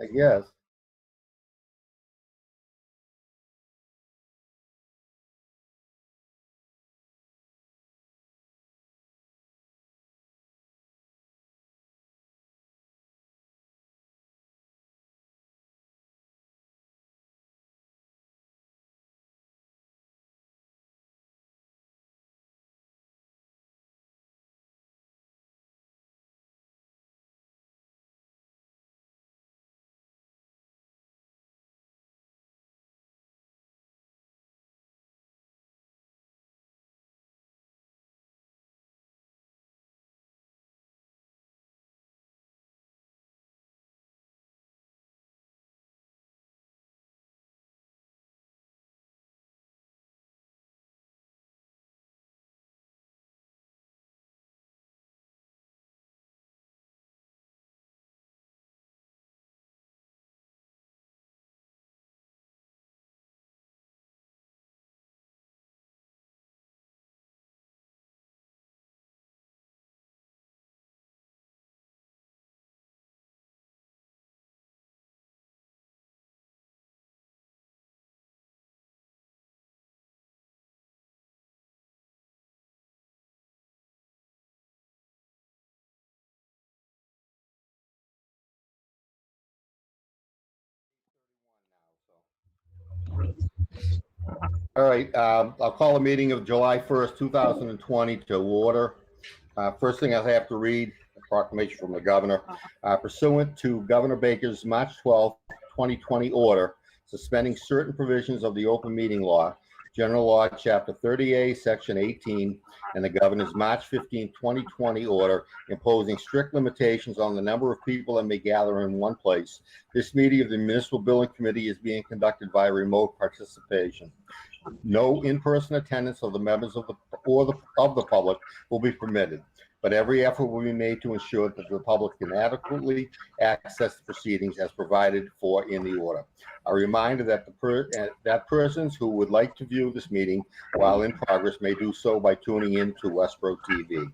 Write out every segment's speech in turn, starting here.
I guess. All right, I'll call a meeting of July 1st, 2020 to order. First thing I have to read, a proclamation from the governor. Pursuant to Governor Baker's March 12, 2020 order, suspending certain provisions of the open meeting law, General Law, Chapter 30A, Section 18, and the governor's March 15, 2020 order imposing strict limitations on the number of people that may gather in one place. This meeting of the Municipal Building Committee is being conducted by remote participation. No in-person attendance of the members of the public will be permitted, but every effort will be made to ensure that the public can adequately access the proceedings as provided for in the order. A reminder that persons who would like to view this meeting while in progress may do so by tuning in to Westborough TV.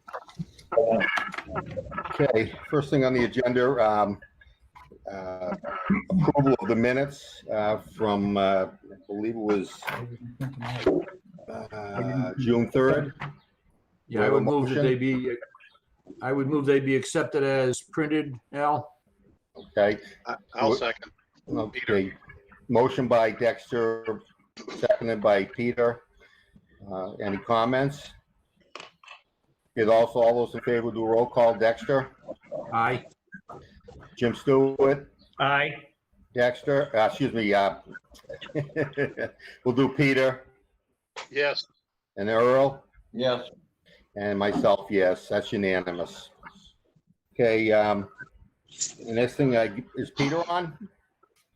Okay, first thing on the agenda, approval of the minutes from, I believe it was June 3rd. Yeah, I would move that they be accepted as printed, Al. Okay. I'll second. Okay. Motion by Dexter, seconded by Peter. Any comments? Is also all those in favor do a roll call. Dexter? Aye. Jim Stewart? Aye. Dexter? Excuse me. We'll do Peter. Yes. And Earl? Yes. And myself, yes. That's unanimous. Okay. The next thing, is Peter on?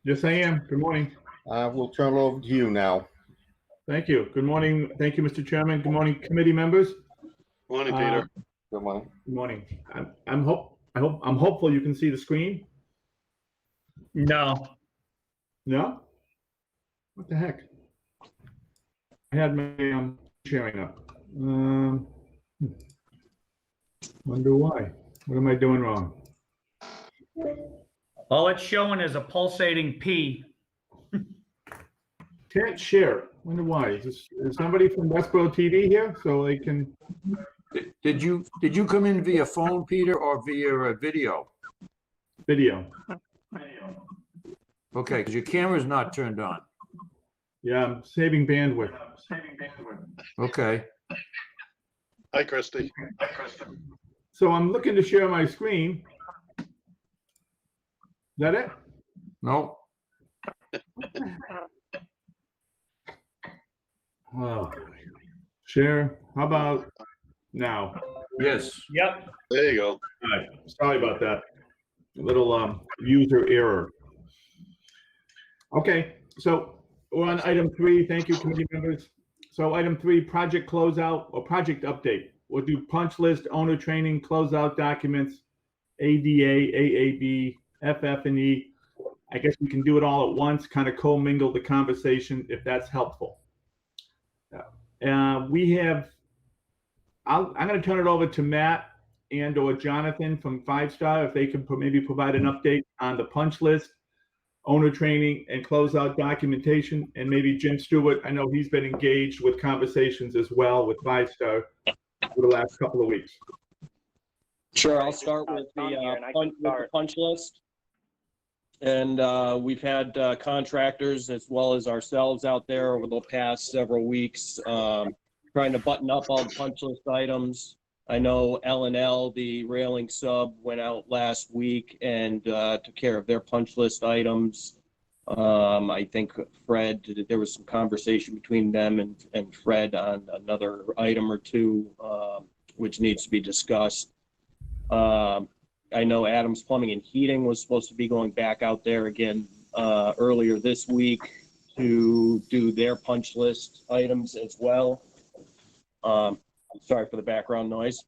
Yes, I am. Good morning. We'll turn it over to you now. Thank you. Good morning. Thank you, Mr. Chairman. Good morning, committee members. Morning, Peter. Good morning. Good morning. I'm hopeful you can see the screen. No. No? What the heck? I had my sharing up. Wonder why. What am I doing wrong? All it's showing is a pulsating P. Can't share. Wonder why. Is somebody from Westborough TV here so they can? Did you come in via phone, Peter, or via video? Video. Okay, because your camera's not turned on. Yeah, I'm saving bandwidth. Okay. Hi, Christy. So I'm looking to share my screen. Is that it? No. Oh, share. How about now? Yes. Yep. There you go. All right. Sorry about that. A little user error. Okay, so we're on item 3. Thank you, committee members. So item 3, project closeout or project update. We'll do punch list, owner training, closeout documents, ADA, AAB, FF&E. I guess we can do it all at once, kind of commingle the conversation if that's helpful. I'm going to turn it over to Matt and or Jonathan from 5 Star if they can maybe provide an update on the punch list, owner training, and closeout documentation. And maybe Jim Stewart, I know he's been engaged with conversations as well with ViStar for the last couple of weeks. Sure, I'll start with the punch list. And we've had contractors as well as ourselves out there over the past several weeks trying to button up all the punch list items. I know L&L, the railing sub, went out last week and took care of their punch list items. I think Fred, there was some conversation between them and Fred on another item or two, which needs to be discussed. I know Adams Plumbing and Heating was supposed to be going back out there again earlier this week to do their punch list items as well. Sorry for the background noise.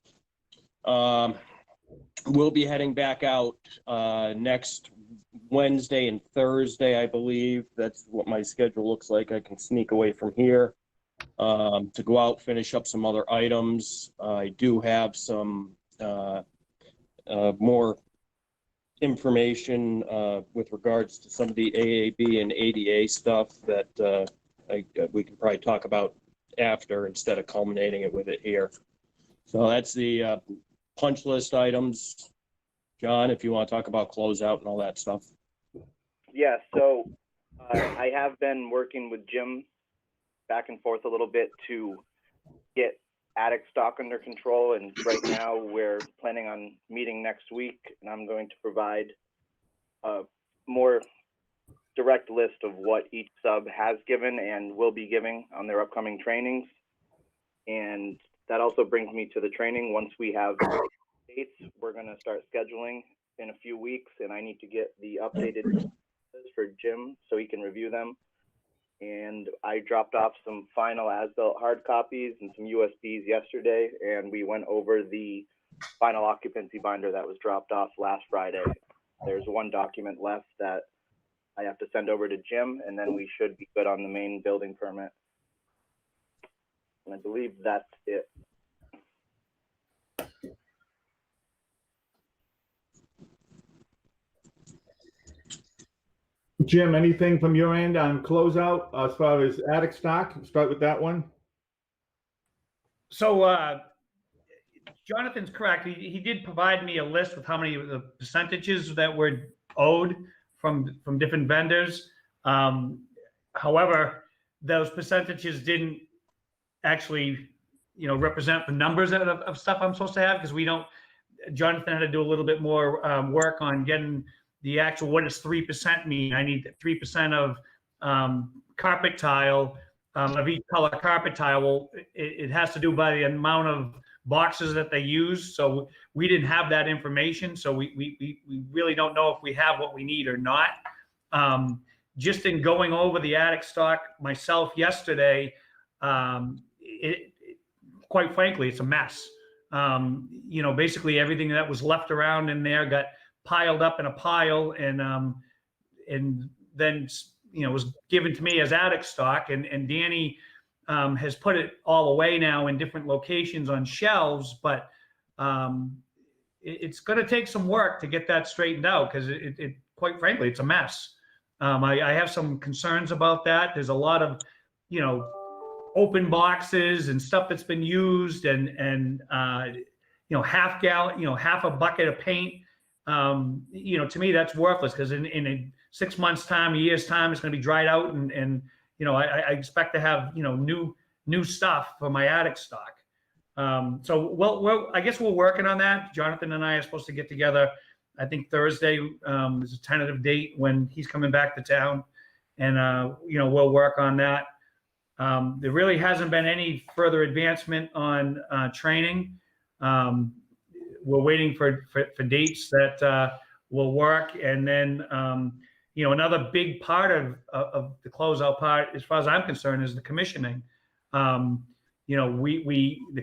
We'll be heading back out next Wednesday and Thursday, I believe. That's what my schedule looks like. I can sneak away from here to go out, finish up some other items. I do have some more information with regards to some of the AAB and ADA stuff that we can probably talk about after instead of culminating it with it here. So that's the punch list items. John, if you want to talk about closeout and all that stuff. Yeah, so I have been working with Jim back and forth a little bit to get attic stock under control, and right now we're planning on meeting next week, and I'm going to provide a more direct list of what each sub has given and will be giving on their upcoming trainings. And that also brings me to the training. Once we have dates, we're going to start scheduling in a few weeks, and I need to get the updated for Jim so he can review them. And I dropped off some final as-built hard copies and some USBs yesterday, and we went over the final occupancy binder that was dropped off last Friday. There's one document left that I have to send over to Jim, and then we should be good on the main building permit. And I believe that's it. Jim, anything from your end on closeout as far as attic stock? Start with that one. So Jonathan's correct. He did provide me a list with how many of the percentages that were owed from different vendors. However, those percentages didn't actually, represent the numbers of stuff I'm supposed to have, because we don't. Jonathan had to do a little bit more work on getting the actual, what does 3% mean? I need 3% of carpet tile, of each color carpet tile. Well, it has to do by the amount of boxes that they use. So we didn't have that information. So we really don't know if we have what we need or not. Just in going over the attic stock myself yesterday, quite frankly, it's a mess. Basically everything that was left around in there got piled up in a pile, and then was given to me as attic stock, and Danny has put it all away now in different locations on shelves, but it's going to take some work to get that straightened out, because it quite frankly, it's a mess. I have some concerns about that. There's a lot of open boxes and stuff that's been used, and half a bucket of paint. To me, that's worthless, because in 6 months' time, a year's time, it's going to be dried out, and I expect to have new stuff for my attic stock. So I guess we're working on that. Jonathan and I are supposed to get together. I think Thursday is a tentative date when he's coming back to town, and we'll work on that. There really hasn't been any further advancement on training. We're waiting for dates that will work. And then, another big part of the closeout part, as far as I'm concerned, is the commissioning. The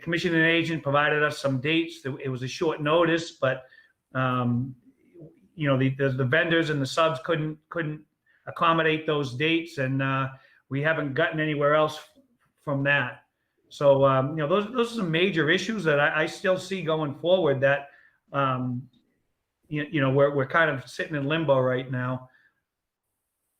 commissioning agent provided us some dates. It was a short notice, but, the vendors and the subs couldn't accommodate those dates. And we haven't gotten anywhere else from that. So, those are some major issues that I still see going forward that, we're kind of sitting in limbo right now.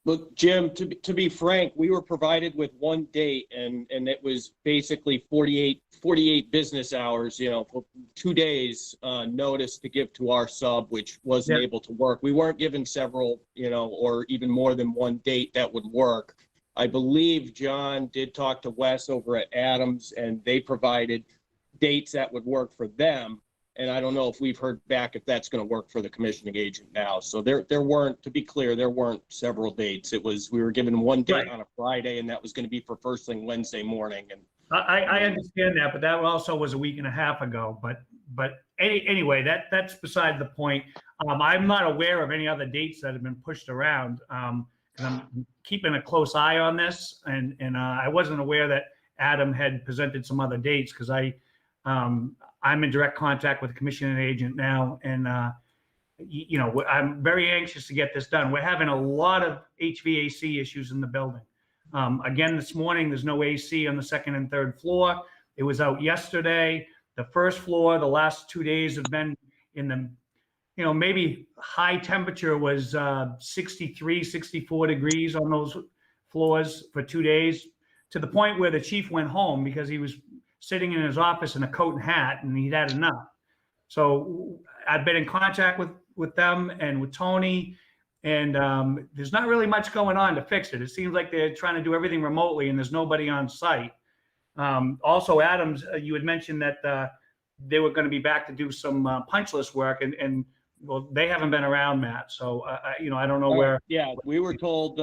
Look, Jim, to be frank, we were provided with one date and it was basically 48 business hours, 2 days notice to give to our sub, which wasn't able to work. We weren't given several, or even more than one date that would work. I believe John did talk to Wes over at Adams and they provided dates that would work for them. And I don't know if we've heard back if that's going to work for the commissioning agent now. So there weren't, to be clear, there weren't several dates. We were given one date on a Friday, and that was going to be for first thing Wednesday morning. And I understand that, but that also was a week and a half ago. But anyway, that's beside the point. I'm not aware of any other dates that have been pushed around. And I'm keeping a close eye on this, and I wasn't aware that Adam had presented some other dates because I'm in direct contact with the commissioning agent now, and I'm very anxious to get this done. We're having a lot of HVAC issues in the building. Again, this morning, there's no AC on the second and third floor. It was out yesterday. The first floor, the last 2 days have been in the, maybe high temperature was 63, 64 degrees on those floors for 2 days, to the point where the chief went home because he was sitting in his office in a coat and hat, and he'd had enough. So I've been in contact with them and with Tony, and there's not really much going on to fix it. It seems like they're trying to do everything remotely, and there's nobody on site. Also, Adams, you had mentioned that they were going to be back to do some punch list work, and well, they haven't been around, Matt. So I don't know where. Yeah, we were told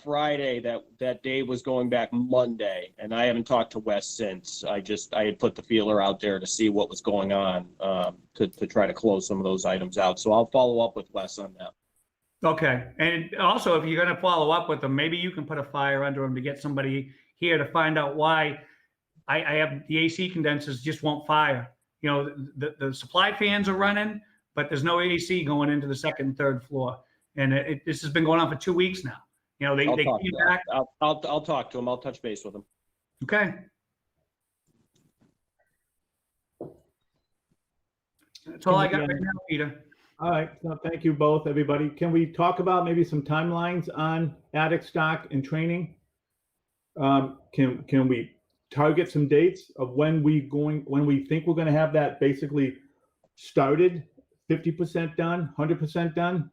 Friday that Dave was going back Monday, and I haven't talked to Wes since. I had put the feeler out there to see what was going on to try to close some of those items out. So I'll follow up with Wes on that. Okay, and also if you're going to follow up with them, maybe you can put a fire under them to get somebody here to find out why I have the AC condensers just won't fire. The supply fans are running, but there's no AC going into the second and third floor. And this has been going on for 2 weeks now. They came back. I'll talk to him. I'll touch base with him. Okay. That's all I got right now, Peter. All right, so thank you both, everybody. Can we talk about maybe some timelines on attic stock and training? Can we target some dates of when we think we're going to have that basically started? 50% done, 100% done?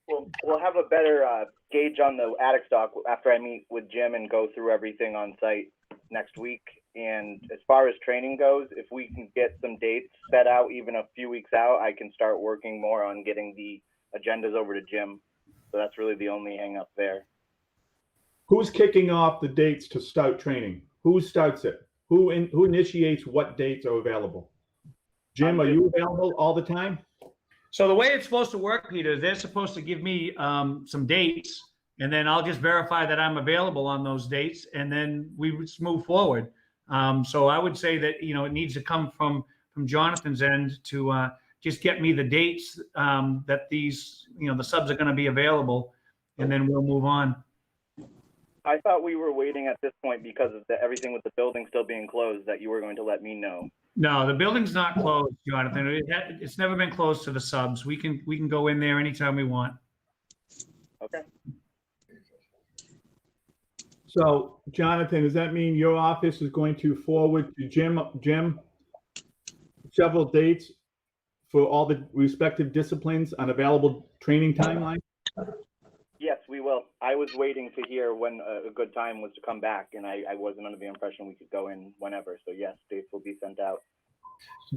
Well, we'll have a better gauge on the attic stock after I meet with Jim and go through everything on site next week. And as far as training goes, if we can get some dates set out even a few weeks out, I can start working more on getting the agendas over to Jim. So that's really the only hang up there. Who's kicking off the dates to start training? Who starts it? Who initiates what dates are available? Jim, are you available all the time? So the way it's supposed to work, Peter, they're supposed to give me some dates, and then I'll just verify that I'm available on those dates, and then we just move forward. So I would say that, it needs to come from Jonathan's end to just get me the dates that these, the subs are going to be available, and then we'll move on. I thought we were waiting at this point because of everything with the building still being closed, that you were going to let me know. No, the building's not closed, Jonathan. It's never been closed to the subs. We can go in there anytime we want. Okay. So, Jonathan, does that mean your office is going to forward to Jim several dates for all the respective disciplines on available training timeline? Yes, we will. I was waiting to hear when a good time was to come back, and I wasn't under the impression we could go in whenever. So yes, dates will be sent out.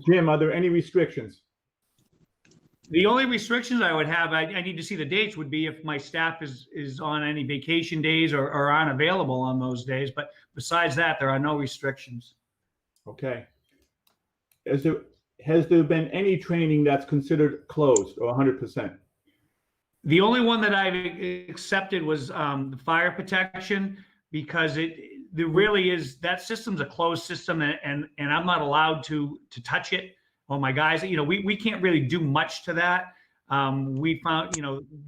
Jim, are there any restrictions? The only restrictions I would have, I need to see the dates, would be if my staff is on any vacation days or aren't available on those days. But besides that, there are no restrictions. Okay. Has there been any training that's considered closed or 100%? The only one that I've accepted was the fire protection, because there really is, that system's a closed system, and I'm not allowed to touch it. Or my guys, we can't really do much to that. We found,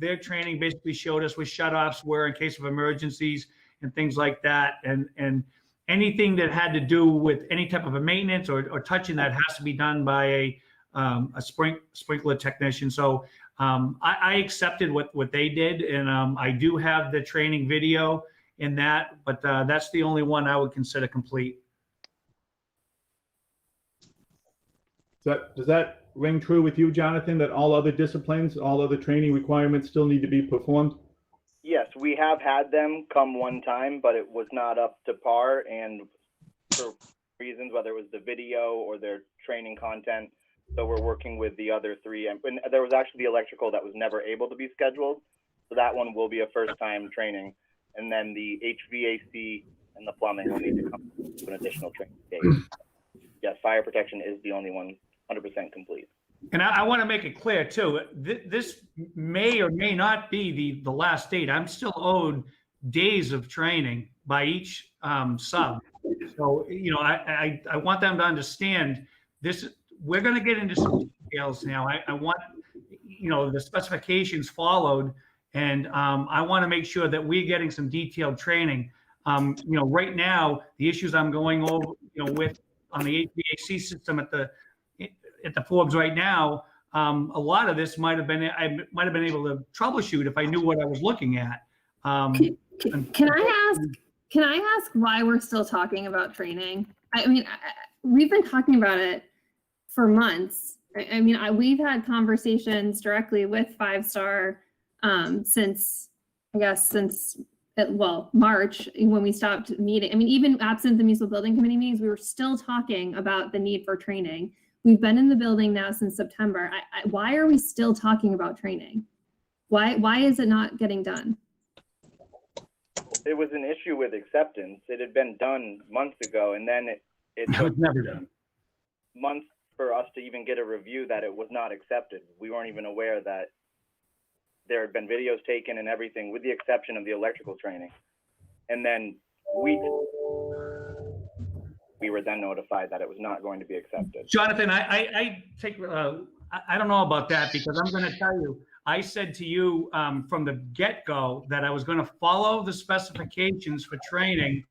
their training basically showed us what shutoffs were in case of emergencies and things like that. And anything that had to do with any type of a maintenance or touching that has to be done by a sprinkler technician. So I accepted what they did, and I do have the training video in that, but that's the only one I would consider complete. Does that ring true with you, Jonathan, that all other disciplines, all other training requirements still need to be performed? Yes, we have had them come one time, but it was not up to par, and for reasons, whether it was the video or their training content. So we're working with the other three, and there was actually the electrical that was never able to be scheduled. So that one will be a first-time training. And then the HVAC and the plumbing will need to come to an additional training day. Yes, fire protection is the only one 100% complete. And I want to make it clear too, this may or may not be the last date. I'm still owed days of training by each sub. So, you know, I want them to understand this. We're going to get into some details now. I want, you know, the specifications followed, and I want to make sure that we're getting some detailed training. You know, right now, the issues I'm going over, you know, with on the HVAC system at the Forbes right now, a lot of this I might have been able to troubleshoot if I knew what I was looking at. Can I ask why we're still talking about training? I mean, we've been talking about it for months. I mean, we've had conversations directly with 5-Star since March, when we stopped meeting. I mean, even absent the municipal building committee meetings, we were still talking about the need for training. We've been in the building now since September. Why are we still talking about training? Why is it not getting done? It was an issue with acceptance. It had been done months ago, and then it That was took never done. months for us to even get a review that it was not accepted. We weren't even aware that there had been videos taken and everything, with the exception of the electrical training. And then we were then notified that it was not going to be accepted. Jonathan, I don't know about that, because I'm going to tell you, I said to you from the get-go that I was going to follow the specifications for training,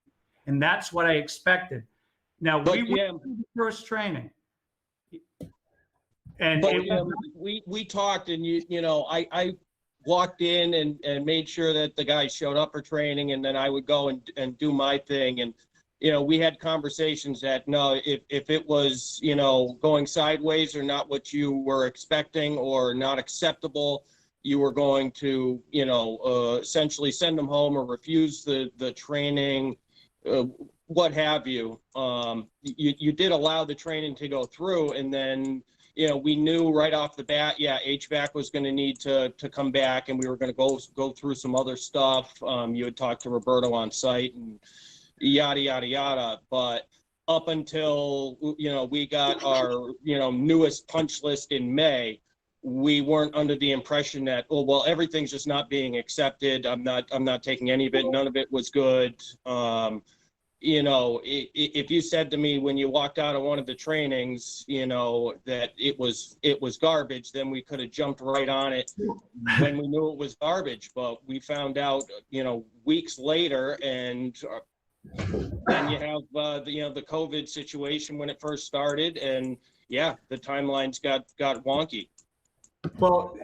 and that's what I expected. Now, we went through the first training. And we talked, and you know, I walked in and made sure that the guys showed up for training, and then I would go and do my thing. And you know, we had conversations that no, if it was, you know, going sideways or not what you were expecting or not acceptable, you were going to, you know, essentially send them home or refuse the training, what have you. You did allow the training to go through, and then, you know, we knew right off the bat, yeah, HVAC was going to need to come back, and we were going to go through some other stuff. You had talked to Roberto on site and yada, yada, yada. But up until, you know, we got our, you know, newest punch list in May, we weren't under the impression that, oh, well, everything's just not being accepted. I'm not taking any of it. None of it was good. You know, if you said to me when you walked out of one of the trainings, you know, that it was garbage, then we could have jumped right on it when we knew it was garbage. But we found out, you know, weeks later, and then you have the COVID situation when it first started, and yeah, the timelines got wonky. well,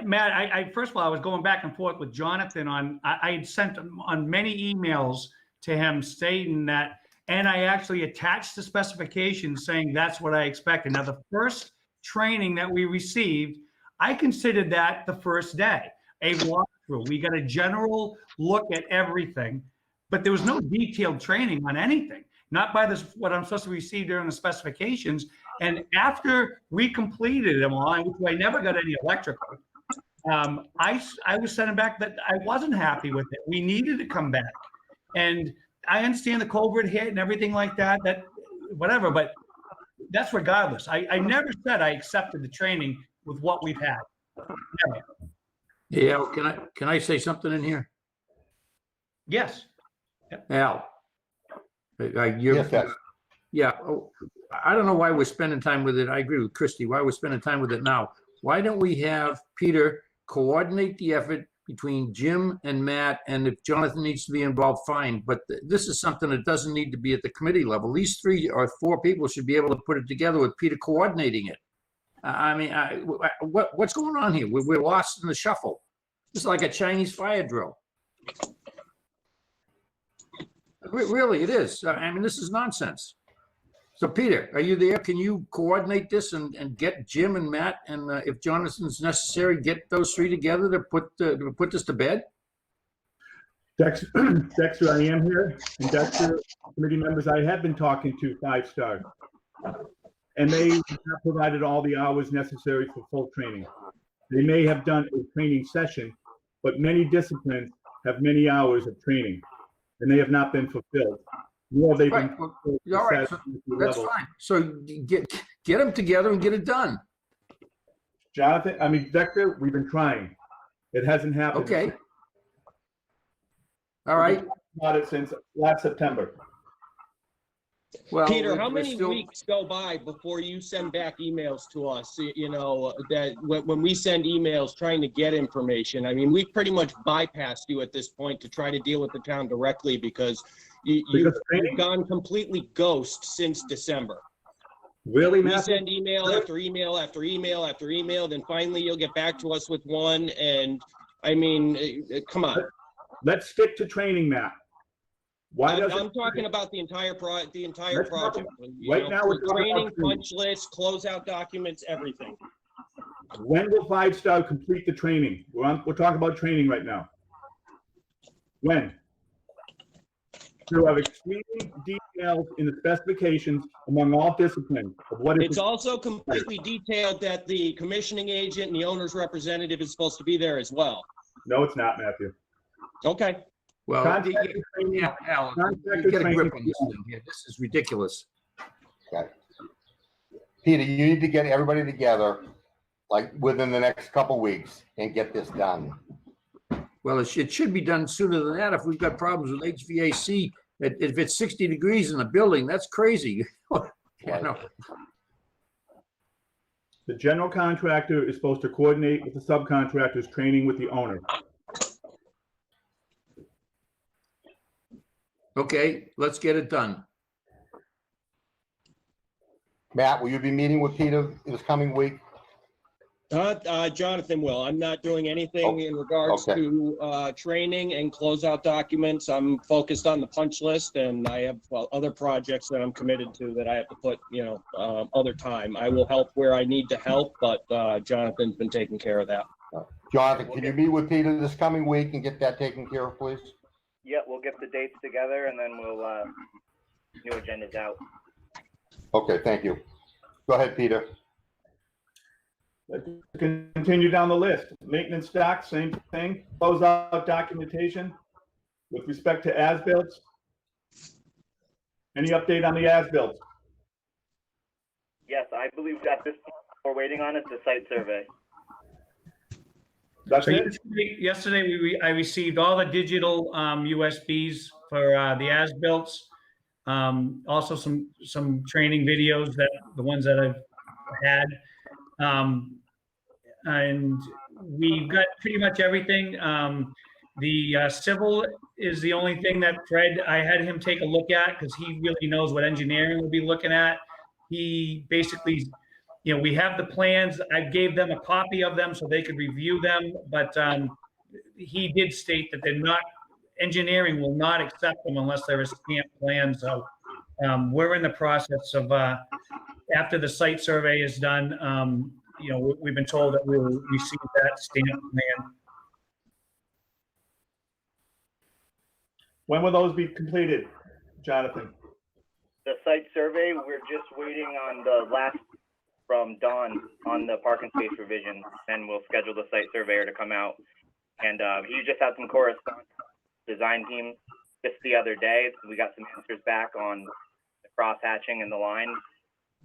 Matt, first of all, I was going back and forth with Jonathan I had sent on many emails to him stating that, and I actually attached the specifications saying that's what I expected. Now, the first training that we received, I considered that the first day, a walkthrough. We got a general look at everything, but there was no detailed training on anything, not by what I'm supposed to receive during the specifications. And after we completed them all, which I never got any electrical, I was sending back that I wasn't happy with it. We needed to come back. And I understand the COVID hit and everything like that, whatever, but that's regardless. I never said I accepted the training with what we've had. Never. Yeah, can I say something in here? Yes. Al. Yes, yes. Yeah, I don't know why we're spending time with it. I agree with Christie. Why we're spending time with it now? Why don't we have Peter coordinate the effort between Jim and Matt, and if Jonathan needs to be involved, fine. But this is something that doesn't need to be at the committee level. These 3 or 4 people should be able to put it together with Peter coordinating it. What's going on here? We're lost in the shuffle. It's like a Chinese fire drill. Really, it is. I mean, this is nonsense. So Peter, are you there? Can you coordinate this and get Jim and Matt, and if Jonathan's necessary, get those three together to put this to bed? Dexter, I am here. And Dexter, committee members, I have been talking to 5 Star. And they have provided all the hours necessary for full training. They may have done a training session, but many disciplines have many hours of training, and they have not been fulfilled. Nor they've been Right. All right, so that's fine. So get them together and get it done. Dexter, we've been trying. It hasn't happened. Okay. All right. We've been about it since last September. Well, Peter, how we're many still- weeks go by before you send back emails to us? You know, that when we send emails trying to get information, I mean, we've pretty much bypassed you at this point to try to deal with the town directly because you've gone completely ghost since December. Really, We Matthew? send email after email after email after email, then finally you'll get back to us with one. And I mean, come on. Let's stick to training, Matt. Why doesn't? I'm talking about the entire project. Let's talk You right know, now we're talking training, about training. punch list, closeout documents, everything. When will 5 Star complete the training? We're talking about training right now. When? To have extreme details in the specifications among all disciplines of what is. It's also completely detailed that the commissioning agent and the owner's representative is supposed to be there as well. No, it's not, Matthew. Okay. Well, Contractor training- yeah, Al, contractor you get a grip training- on this thing here. This is ridiculous. Okay. Peter, you need to get everybody together, like within the next couple weeks, and get this done. Well, it should be done sooner than that. If we've got problems with HVAC, if it's 60 degrees in the building, that's crazy. You know? The general contractor is supposed to coordinate with the subcontractor's training with the owner. Okay, let's get it done. Matt, will you be meeting with Peter this coming week? Jonathan will. I'm not doing anything in regards okay. to training and closeout documents. I'm focused on the punch list, and I have other projects that I'm committed to that I have to put, other time. I will help where I need to help, but Jonathan's been taking care of that. Jonathan, can you meet with Peter this coming week and get that taken care of, please? Yeah, we'll get the dates together and then we'll, new agendas out. Okay, thank you. Go ahead, Peter. Let's continue down the list. Maintenance stock, same thing. Closeout documentation with respect to as-built. Any update on the as-built? Yes, I believe at this point, we're waiting on is the site survey. That's So it? yesterday I received all the digital USBs for the as-bills. Also some training videos the ones that I've had. And we've got pretty much everything. The civil is the only thing that Fred, I had him take a look at because he really knows what engineering will be looking at. He basically, we have the plans. I gave them a copy of them so they could review them, but he did state that engineering will not accept them unless there is stamped plan. So we're in the process of, after the site survey is done, we've been told that we will receive that stamped plan. When will those be completed, Jonathan? The site survey, we're just waiting on the last from Don on the parking space revision, and we'll schedule the site surveyor to come out. And he just had some correspondence with the design team just the other day. We got some answers back on the cross hatching and the line.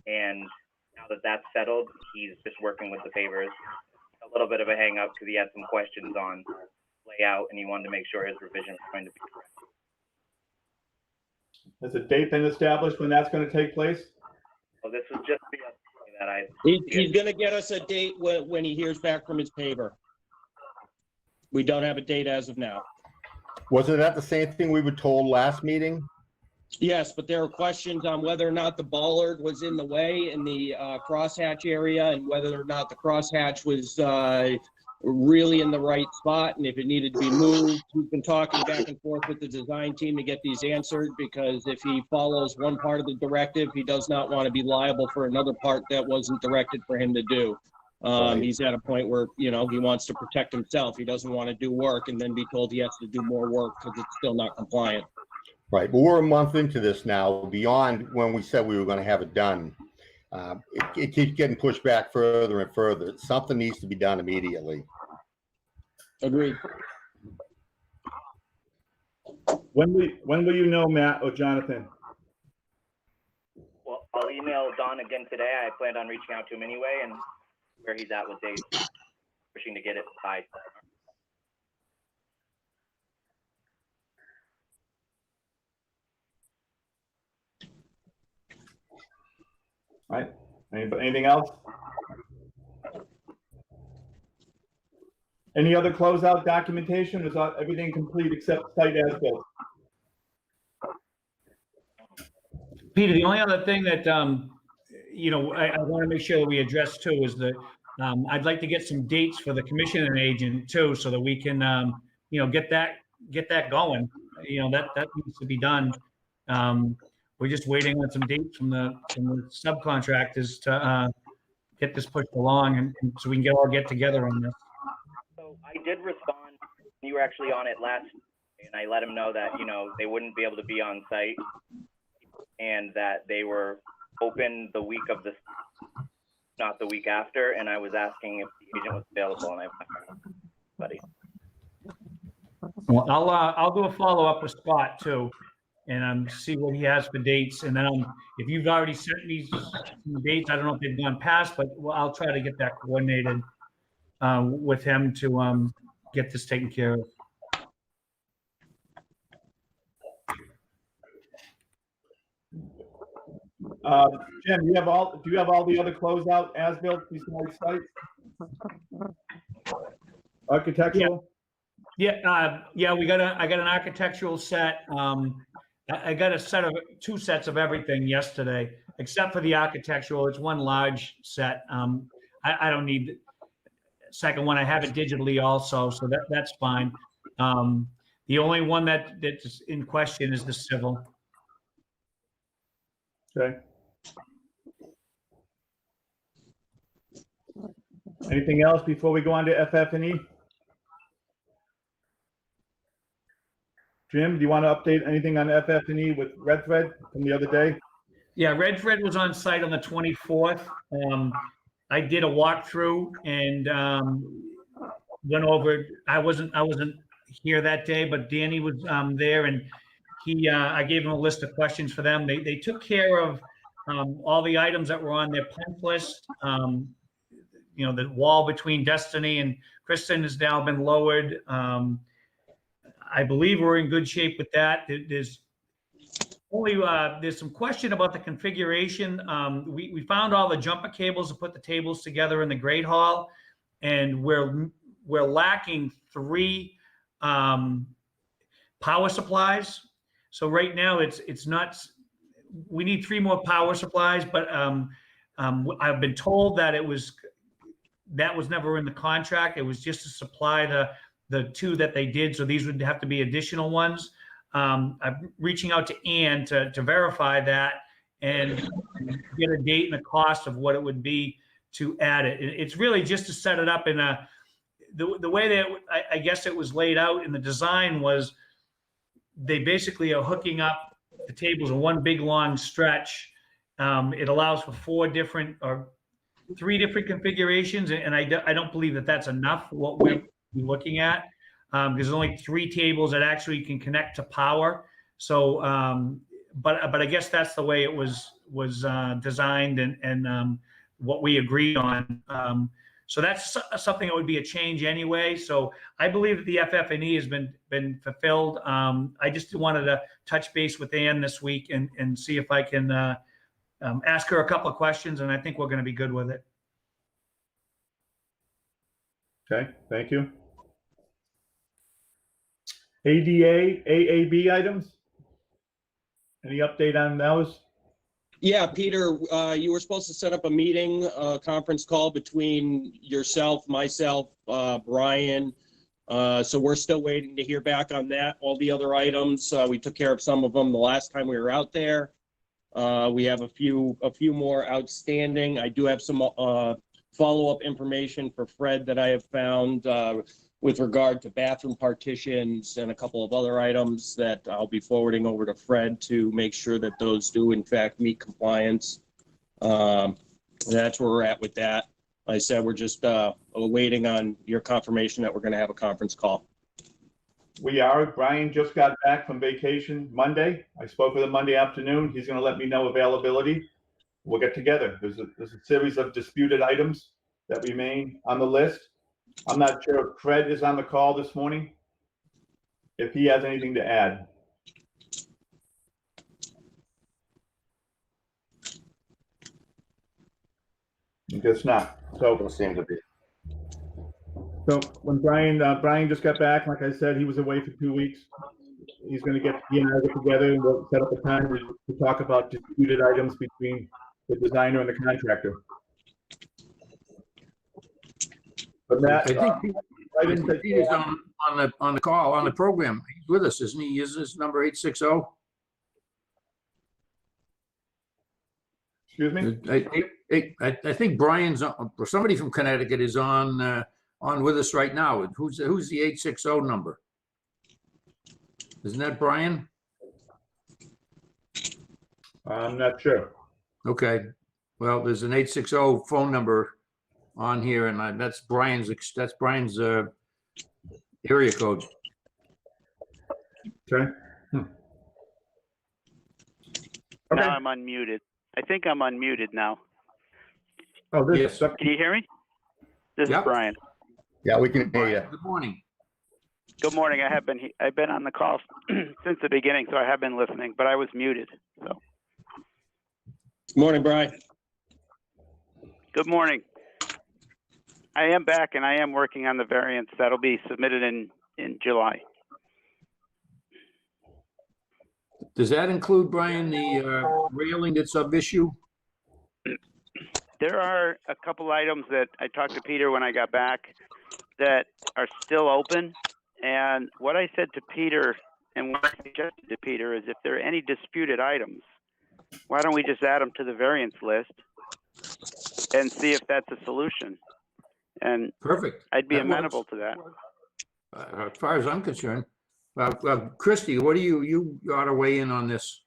And now that that's settled, he's just working with the pavers. A little bit of a hang up because he had some questions on layout and he wanted to make sure his revision was going to be correct. Has a date been established when that's going to take place? So this was just the update that I. He's going to get us a date when he hears back from his paver. We don't have a date as of now. Wasn't that the same thing we were told last meeting? Yes, but there are questions on whether or not the bollard was in the way in the crosshatch area and whether or not the crosshatch was really in the right spot and if it needed to be moved. We've been talking back and forth with the design team to get these answered because if he follows one part of the directive, he does not want to be liable for another part that wasn't directed for him to do. He's at a point where, you know, he wants to protect himself. He doesn't want to do work and then be told he has to do more work because it's still not compliant. Right, but we're a month into this now, beyond when we said we were going to have it done. It keeps getting pushed back further and further. Something needs to be done immediately. Agreed. When will you know, Matt or Jonathan? Well, I'll email Don again today. I planned on reaching out to him anyway and where he's at with dates, pushing to get it by. All right. Anything else? Any other closeout documentation? Is everything complete except site as-built? Peter, the only other thing that, you know, I want to make sure that we address too is that I'd like to get some dates for the commissioning agent too, so that we can, you know, get that going. You know, that needs to be done. We're just waiting on some dates from the subcontractors to get this pushed along and so we can all get together on this. So I did respond. You were actually on it last, and I let him know that, you know, they wouldn't be able to be on site and that they were open the week of the, not the week after. And I was asking if the agent was available, and buddy. Well, I'll do a follow-up with Scott too, and see what he has for dates. And then if you've already sent me some dates, I don't know if they've gone past, but I'll try to get that coordinated with him to get this taken care of. Jim, do you have all the other closeout as-built besides sites? Architectural? Yeah, I got an architectural set. I got two sets of everything yesterday, except for the architectural. It's one large set. I don't need the second one. I have it digitally also, so that's fine. The only one that's in question is the civil. Okay. Anything else before we go on to FF&E? Jim, do you want to update anything on FF&E with Red Thread from the other day? Yeah, Red Thread was on site on the 24th. I did a walkthrough and went over. I wasn't here that day, but Danny was there, and I gave him a list of questions for them. They took care of all the items that were on their punch list. You know, the wall between Destiny and Kristen has now been lowered. I believe we're in good shape with that. There's some question about the configuration. We found all the jumper cables to put the tables together in the great hall, and we're lacking 3 power supplies. So right now it's not. We need 3 more power supplies, but I've been told that that was never in the contract. It was just to supply the 2 that they did. So these would have to be additional ones. I'm reaching out to Ann to verify that and get a date and a cost of what it would be to add it. It's really just to set it up in the way that I guess it was laid out in the design was they basically are hooking up the tables in one big long stretch. It allows for 4 different or 3 different configurations, and I don't believe that that's enough for what we're looking at. There's only 3 tables that actually can connect to power. So, but I guess that's the way it was designed and what we agreed on. So that's something that would be a change anyway. So I believe that the FF&E has been fulfilled. I just wanted to touch base with Ann this week and see if I can ask her a couple of questions, and I think we're going to be good with it. Okay, thank you. ADA, AAB items? Any update on those? Yeah, Peter, you were supposed to set up a meeting, conference call between yourself, myself, Brian. So we're still waiting to hear back on that. All the other items, we took care of some of them the last time we were out there. We have a few more outstanding. I do have some follow-up information for Fred that I have found with regard to bathroom partitions and a couple of other items that I'll be forwarding over to Fred to make sure that those do in fact meet compliance. That's where we're at with that. Like I said, we're just waiting on your confirmation that we're going to have a conference call. We are. Brian just got back from vacation Monday. I spoke with him Monday afternoon. He's going to let me know availability. We'll get together. There's a series of disputed items that remain on the list. I'm not sure if Fred is on the call this morning, if he has anything to add. I guess not. So Don't seem to be. So when Brian just got back, like I said, he was away for 2 weeks. He's going to he and I get together and we'll set up a time to talk about disputed items between the designer and the contractor. But Matt, I think items that Peter's on the call, on the program. He's with us, isn't he? Is this number 860? excuse me? I think Brian's on, or somebody from Connecticut is on with us right now. Who's the 860 number? Isn't that Brian? I'm not sure. Okay. Well, there's an 860 phone number on here, and that's Brian's area code. Okay. Now I'm unmuted. I think I'm unmuted now. Oh, this Yes. Can you hear me? This Yep. is Brian. Yeah, we can hear you. Good morning. Good morning. I've been on the call since the beginning, so I have been listening, but I was muted. So Good morning, Brian. good morning. I am back and I am working on the variance that'll be submitted in July. Does that include, Brian, the railing that's of issue? There are a couple items that I talked to Peter when I got back that are still open. And what I said to Peter and what I suggested to Peter is if there are any disputed items, why don't we just add them to the variance list and see if that's a solution? And Perfect. I'd be That amenable works. to that. As far as I'm concerned. Christy, what do you ought to weigh in on this?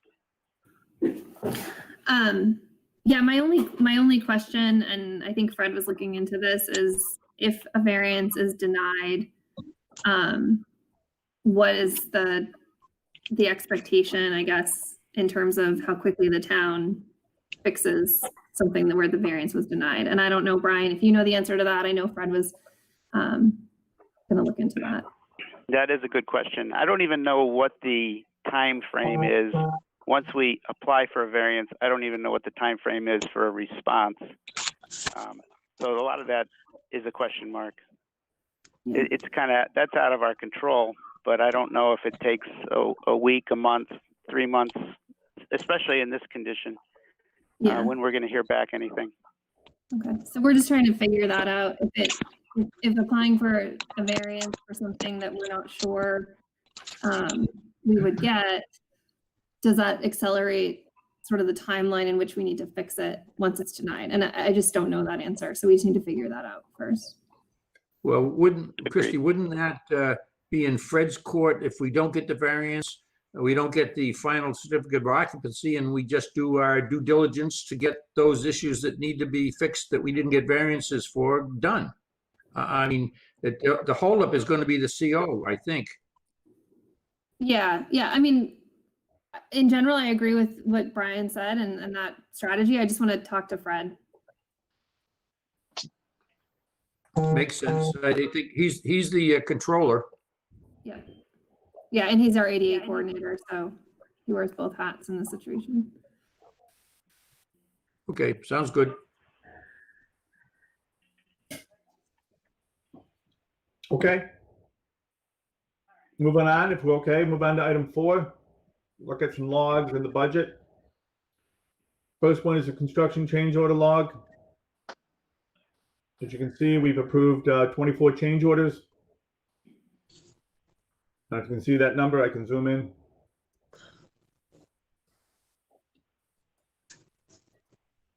Yeah, my only question, and I think Fred was looking into this, is if a variance is denied, what is the expectation, I guess, in terms of how quickly the town fixes something where the variance was denied? And I don't know, Brian, if you know the answer to that. I know Fred was going to look into that. That is a good question. I don't even know what the time frame is. Once we apply for a variance, I don't even know what the time frame is for a response. So a lot of that is a question mark. Yeah. It's kind of, that's out of our control, but I don't know if it takes a week, a month, 3 months, especially in this condition, Yeah. when we're going to hear back anything. Okay. So we're just trying to figure that out. If applying for a variance for something that we're not sure we would get, does that accelerate sort of the timeline in which we need to fix it once it's denied? And I just don't know that answer. So we just need to figure that out first. Well, Christy, wouldn't that be in Fred's court if we don't get the variance, we don't get the final certificate of occupancy, and we just do our due diligence to get those issues that need to be fixed that we didn't get variances for done? I mean, the holdup is going to be the CO, I think. Yeah. I mean, in general, I agree with what Brian said and that strategy. I just want to talk to Fred. Makes sense. I think he's the controller. Yeah, and he's our ADA coordinator, so he wears both hats in this situation. Okay, sounds good. Okay. Moving on, if we're okay, move on to item 4. look at some logs in the budget. First one is a construction change order log. As you can see, we've approved 24 change orders. Now, if you can see that number, I can zoom in.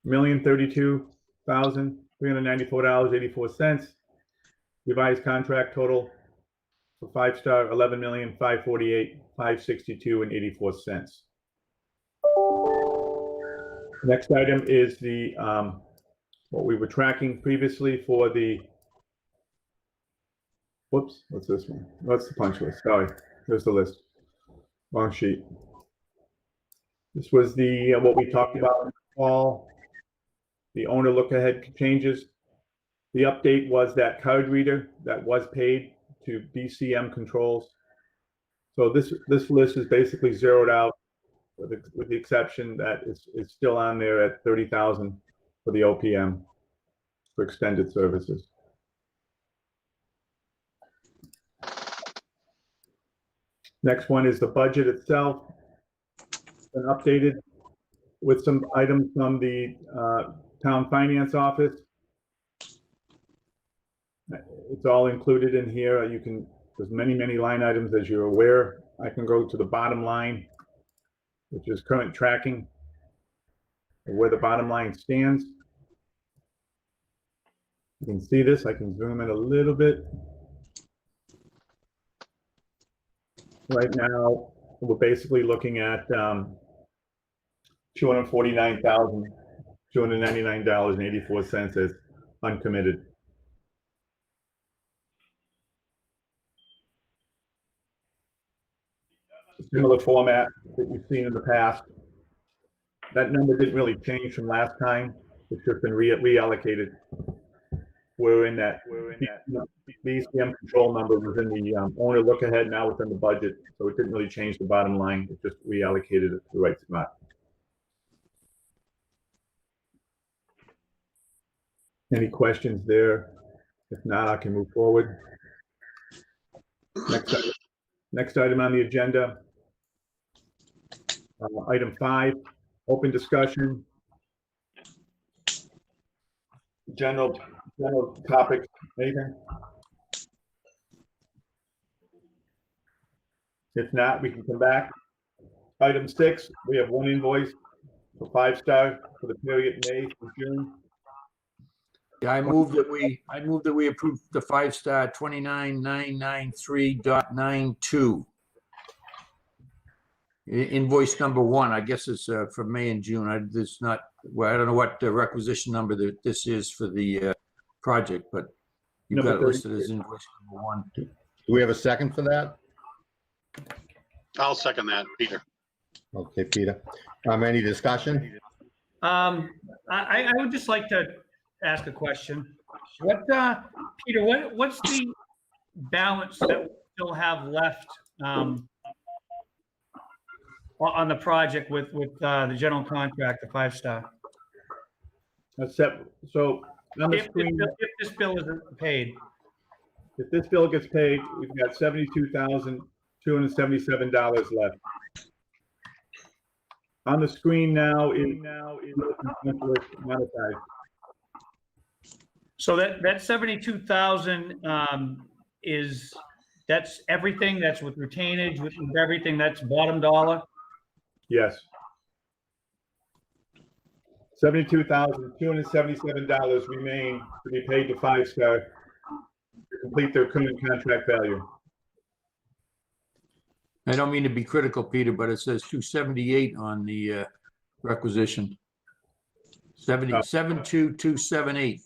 $1,032,394.84. Revised contract total for 5-star, $11,548,562.84. Next item is the what we were tracking previously for the. Whoops, what's this one? What's the punch list? Sorry, here's the list. Wrong sheet. This was the what we talked about in the fall. The owner look-ahead changes. The update was that card reader that was paid to BCM Controls. So this list is basically zeroed out, with the exception that it's still on there at $30,000 for the OPM for extended services. Next one is the budget itself, been updated with some items from the town finance office. It's all included in here. There's many line items, as you're aware. I can go to the bottom line, which is current tracking, and where the bottom line stands. You can see this. I can zoom in a little bit. Right now, we're basically looking at $249,299.84 as uncommitted. Similar format that you've seen in the past. That number didn't really change from last time. It's just been reallocated. We're in that BCM control number was in the owner look ahead, now within the budget. So it didn't really change the bottom line. It just reallocated it to the right spot. Any questions there? If not, I can move forward. Next item on the agenda. Item 5, open discussion. General topics, anything? If not, we can come back. Item 6, we have one invoice for 5-star for the period May to June. Yeah, I move that we approve the 5-star 29993.92. Invoice number 1, I guess it's for May and June. I don't know what the requisition number that this is for the project, but you've got it listed as invoice number 1. Do we have a second for that? I'll second that, Peter. Okay, Peter. Any discussion? I would just like to ask a question. Peter, what's the balance that we still have left on the project with the general contract, the 5-star? So on the screen, if this bill isn't paid. if this bill gets paid, we've got $72,277 left. On the screen now is monetized. So that 72,000 that's everything, that's with retainage, with everything, that's bottom dollar? Yes. $72,277 remain to be paid to 5-star to complete their current contract value. I don't mean to be critical, Peter, but it says 278 on the requisition. 72278.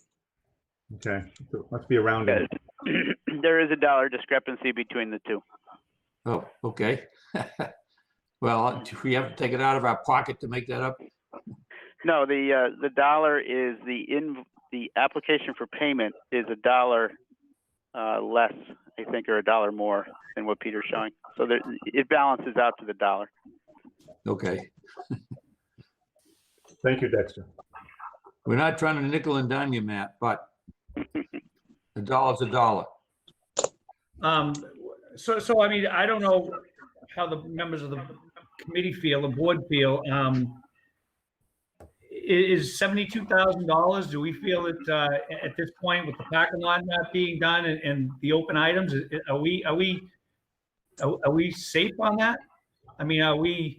Okay, so must be around it. There is a dollar discrepancy between the two. Oh, okay. Well, do we have to take it out of our pocket to make that up? No, the dollar is the application for payment is a dollar less, I think, or a dollar more than what Peter's showing. So it balances out to the dollar. Okay. Thank you, Dexter. We're not trying to nickel and dime you, Matt, but a dollar's a dollar. So I mean, I don't know how the members of the committee feel, the board feel, is $72,000, do we feel that, at this point with the parking lot not being done and the open items, are we safe on that? I mean,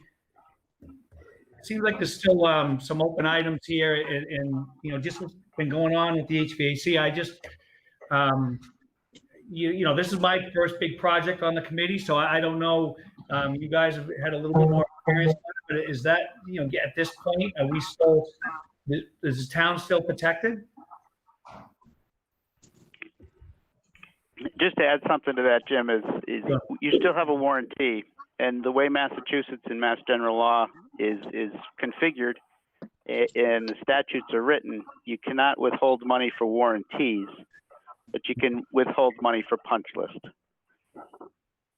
seems like there's still, some open items here and, you know, just what's been going on with the HVAC. I just, you know, this is my first big project on the committee, so I don't know, you guys have had a little bit more experience, but is that, you know, at this point, are we still, is the town still protected? Just to add something to that, Jim, is you still have a warranty, and the way Massachusetts and Mass General Law is configured and the statutes are written, you cannot withhold money for warranties, but you can withhold money for punch list.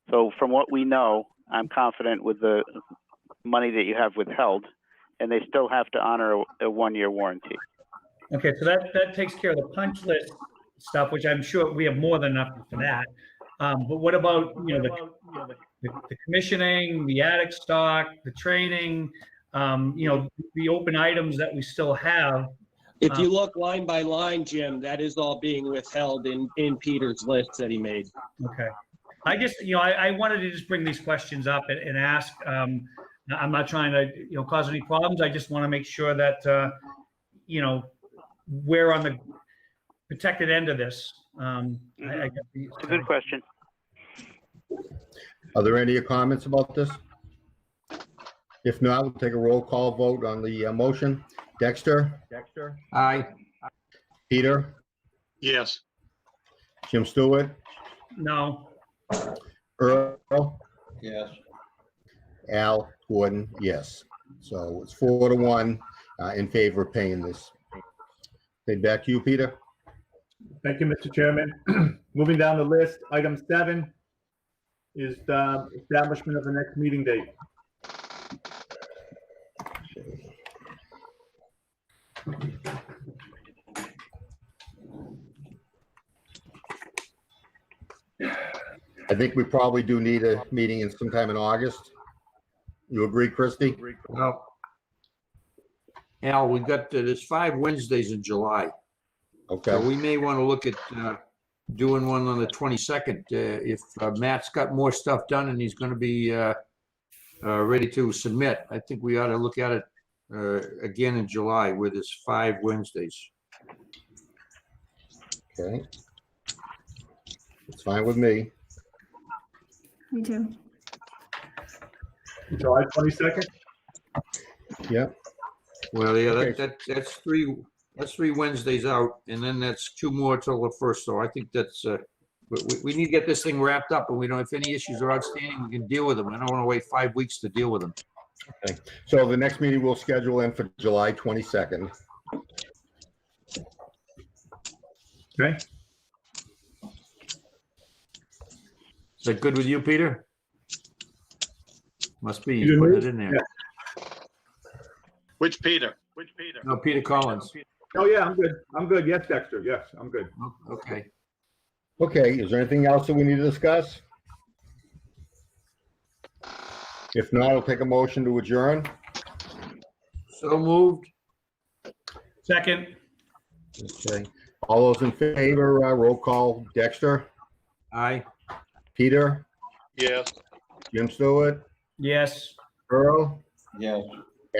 So from what we know, I'm confident with the money that you have withheld, and they still have to honor a 1-year warranty. Okay, so that takes care of the punch list stuff, which I'm sure we have more than enough for that. But what about, you know, the commissioning, the attic stock, the training, you know, the open items that we still have? If you look line by line, Jim, that is all being withheld in Peter's list that he made. Okay. I just, you know, I wanted to just bring these questions up and ask. I'm not trying to, you know, cause any problems. I just want to make sure that, you know, we're on the protected end of this. It's a good question. Are there any comments about this? If not, we'll take a roll call vote on the motion. Dexter? Aye. Peter? Yes. Jim Stewart? No. Earl? Yes. Al Gordon, yes. So it's 4-1 in favor of paying this. Okay, back to you, Peter. Thank you, Mr. Chairman. Moving down the list, item 7 is the establishment of the next meeting date. I think we probably do need a meeting in sometime in August. You agree, Christie? Well, Al, we got, there's 5 Wednesdays in July. So Okay, we may want to look at doing one on the 22nd. If Matt's got more stuff done and he's going to be ready to submit, I think we ought to look at it again in July where there's 5 Wednesdays. okay. It's fine with me. Me too. July 22nd? Yep. Well, yeah, Okay. that's 3 Wednesdays out, and then that's 2 more till the 1st. So I think that's we need to get this thing wrapped up, and we don't, if any issues are outstanding, we can deal with them. I don't want to wait 5 weeks to deal with them. Okay. So the next meeting we'll schedule in for July 22nd. Okay. Is that good with you, Peter? Must be, You he's putting good? it in there. Yeah. Which Peter? No, Peter Collins. Oh, yeah, I'm good. I'm good. Yes, Dexter. Yes, I'm good. Oh, okay. Okay, is there anything else that we need to discuss? If not, I'll take a motion to adjourn. So moved. Second. Okay. All those in favor, roll call. Dexter? Aye. Peter? Yes. Jim Stewart? Yes. Earl? Yes.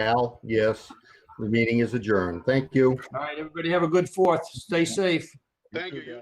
Al? Yes. The meeting is adjourned. Thank you. All right, everybody have a good 4th. Stay safe. Thank you.